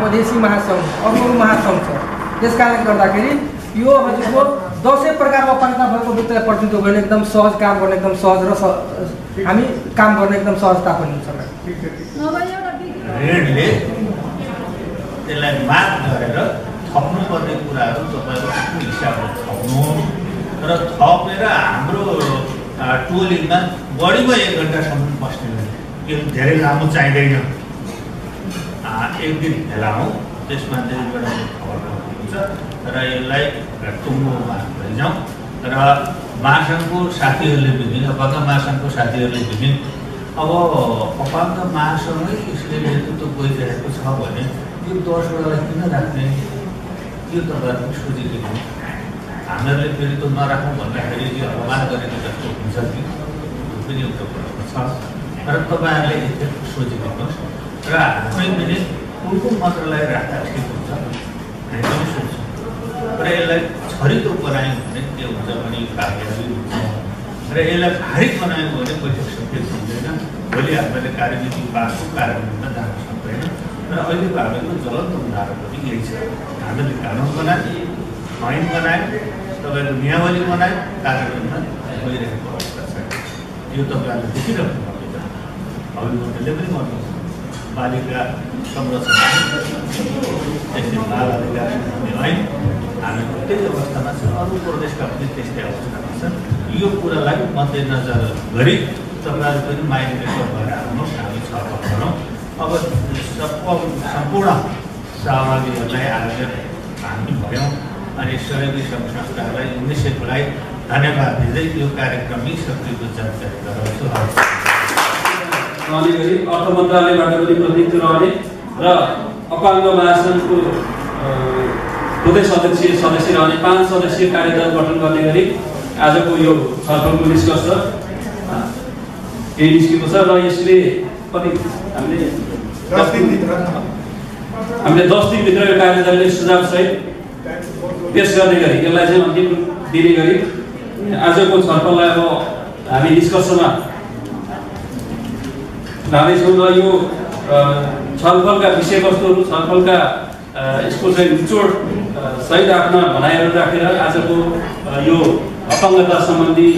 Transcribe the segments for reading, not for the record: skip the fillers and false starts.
मधेसी महासङ्घ अरू महासङ्घ छ। त्यस कारणले गर्दाखेरि यो हजुरको 10 प्रकारको अपाङ्गता भएको व्यक्तिलाई प्रतिनिधित्व गर्ने एकदम सहज काम गर्ने एकदम सहज र हामी काम गर्ने एकदम सहजता पनि हुन्छ। ऋणले त्यसलाई माग गरेर थप्नुपर्ने कुराहरू तपाईँको हिसाबले थप्नु र थपेर हाम्रो टोलीमा बढीमा 1 घन्टासम्म बस्ने यो धेरै लामो चाहिँदैन। एक दिन खेलाउँ त्यसमा एउटा खबर हुन्छ र यसलाई टुङ्गोमा लैजाउँ र महासङ्घको साथीहरूले बुझ्ने अपाङ्ग महासङ्घको साथीहरूले बुझ्ने अब अपाङ्ग महासङ्घै यसले नेतृत्व गरिरहेको छ भने यो 10 वटालाई किन राख्ने यो तपाईँहरूको सोचिदिनु। हामीहरूले फेरि त नराखौँ भन्दाखेरि यो अपमान गरेको जस्तो हुन्छ कि त्यो पनि एउटा कुरो छ र तपाईँहरूले एकखेप सोचिदिनुहोस् र हामी पनि कुन मन्त्रालय राख्दा ठिक हुन्छ हामी पनि सोच्छौँ र यसलाई छरितो बनायौँ भने के हुन्छ भने कार्यवाही हुन्छ र यसलाई भारी बनायौँ भने बैठक सफल हुँदैन। भोलि हामीले कार्यविधि पासको कार्यान्वयनमा जान सक्दैन र अहिलेको हामीहरूको ज्वलन्त उदाहरण पनि यही छ। हामीले कानुन बनायौँ, ऐन बनायौँ, तपाईँको नियमावली बनायौँ, कार्यान्वयनमा गइरहेको अवस्था छ। यो तपाईँहरूले देखिरहनु पर्छ। अभिभावकहरूले पनि गर्नुहुन्छ। बालिका संरक्षण त्यस्तै बाल अधिकार ऐन हामी त्यही अवस्थामा छ। अरू प्रदेशका पनि त्यस्तै अवस्थामा छन्। यो कुरालाई मध्यनजर गरी तपाईँहरू पनि माइग्रेसन भएर आउनुहोस्, हामी छलफल गरौँ। अब सम्पूर्ण सहभागीहरूलाई आज हामी भयौँ अनि सहयोगी सङ्घ संस्थाहरूलाई 1900लाई धन्यवाद दिँदै यो कार्यक्रममै सक्रियको जानकारी गराउँछु। अर्थ मन्त्रालयबाट पनि प्रतिनिधित्व रहने र अपाङ्ग महासङ्घको प्रदेश अध्यक्षीय सदस्य रहने 5 सदस्यीय कार्यदल गठन गर्ने गरी आजको यो छलफलको निष्कर्ष यही निस्केको छ र यसले पनि हामीले 10 दिनभित्र यो कार्यदलले सुझावसहित पेश गर्ने गरी यसलाई चाहिँ अन्तिम दिने गरी आजको छलफललाई अब हामी निष्कर्षमा लानेछौँ र यो छलफलका विषयवस्तुहरू छलफलका यसको चाहिँ निचोड सहित आफ्ना भनाइहरू राखेर आजको यो अपाङ्गता सम्बन्धी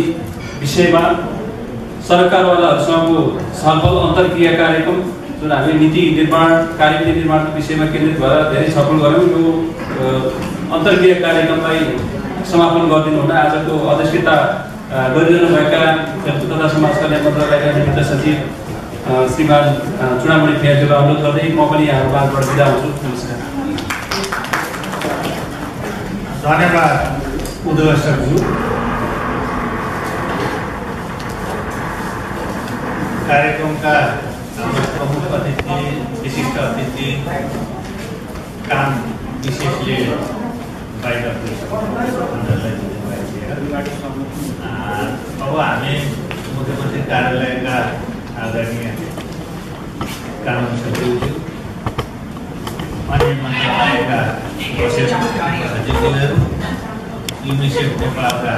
विषयमा सरकारवालाहरूसँगको छलफल अन्तर्क्रिया कार्यक्रम जुन हामी नीति निर्माण कार्यनीति निर्माणको विषयमा केन्द्रित भएर धेरै छलफल गऱ्यौँ। यो अन्तर्क्रिया कार्यक्रमलाई समापन गरिदिनु हुन आजको अध्यक्षता गरिरहनुभएका खेलकुद तथा समाज कल्याण मन्त्रालयका निमित्त सचिव श्रीमान चुडामणि फेयाज्यूलाई अनुरोध गर्दै म पनि यहाँको माझबाट बिदा हुन्छु। नमस्कार। धन्यवाद उद्घोषकज्यू। कार्यक्रमका प्रमुख अतिथि, विशिष्ट अतिथि, काम विशेषले बाहिर अब हामी मुख्यमन्त्री कार्यालयका आदरणीय कानुन सचिवज्यू, अन्य मन्त्रालयका सचिवज्यूहरू, युनिसेफ नेपालका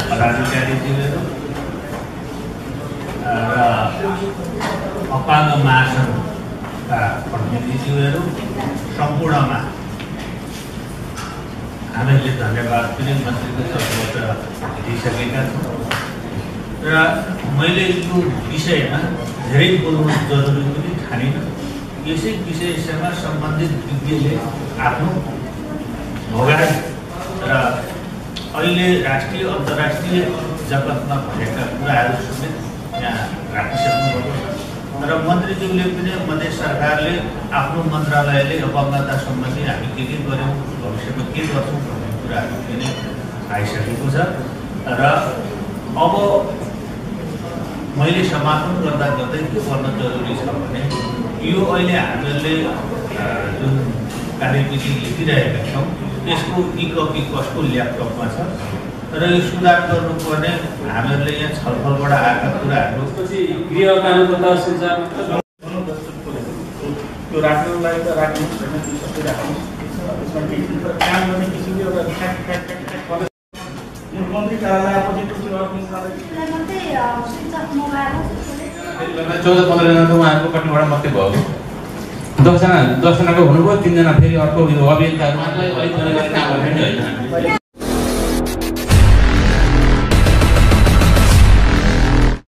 पदाधिकारीज्यूहरू र अपाङ्ग महासङ्घका प्रतिनिधिज्यूहरू सम्पूर्णमा हामीले धन्यवाद पनि मन्त्रीको तर्फबाट दिइसकेका छौँ र मैले यो विषयमा धेरै बोल्नु जरुरी पनि ठानिनँ। यसै विषयसँग सम्बन्धित विज्ञले आफ्नो भोगाई र अहिले राष्ट्रिय अन्तर्राष्ट्रिय जगतमा भएका कुराहरू समेत यहाँ राखिसक्नुभएको छ र मन्त्रीज्यूले पनि मधेस सरकारले आफ्नो मन्त्रालयले अपाङ्गता सम्बन्धी हामी के गर्यौँ, भविष्यमा के गर्छौँ भन्ने कुराहरू पनि आइसकेको छ र अब मैले समापन गर्दा गर्दै के गर्न जरुरी छ भने यो अहिले हामीहरूले जुन कार्यविधि लेखिरहेका छौँ त्यसको ई कपी कसको ल्यापटपमा छ र यो सुधार गर्नुपर्ने हामीहरूले यहाँ छलफलबाट आएका कुराहरू पछि गृह कानुन तथा सञ्चार त्यो राख्नलाई त राख्नु छैन, त्यो सबै राख्नु त्यसमा केही काम गर्ने किसिमले एउटा मन्त्री कार्यालय अपोजिट चौध 15 जना त उहाँहरूको पट्टिबाट मात्रै भयो। 10 जनाको हुनुभयो 3 जना फेरि अर्को यो अभियन्ताहरू मात्रै अहिले काम गर्ने होइन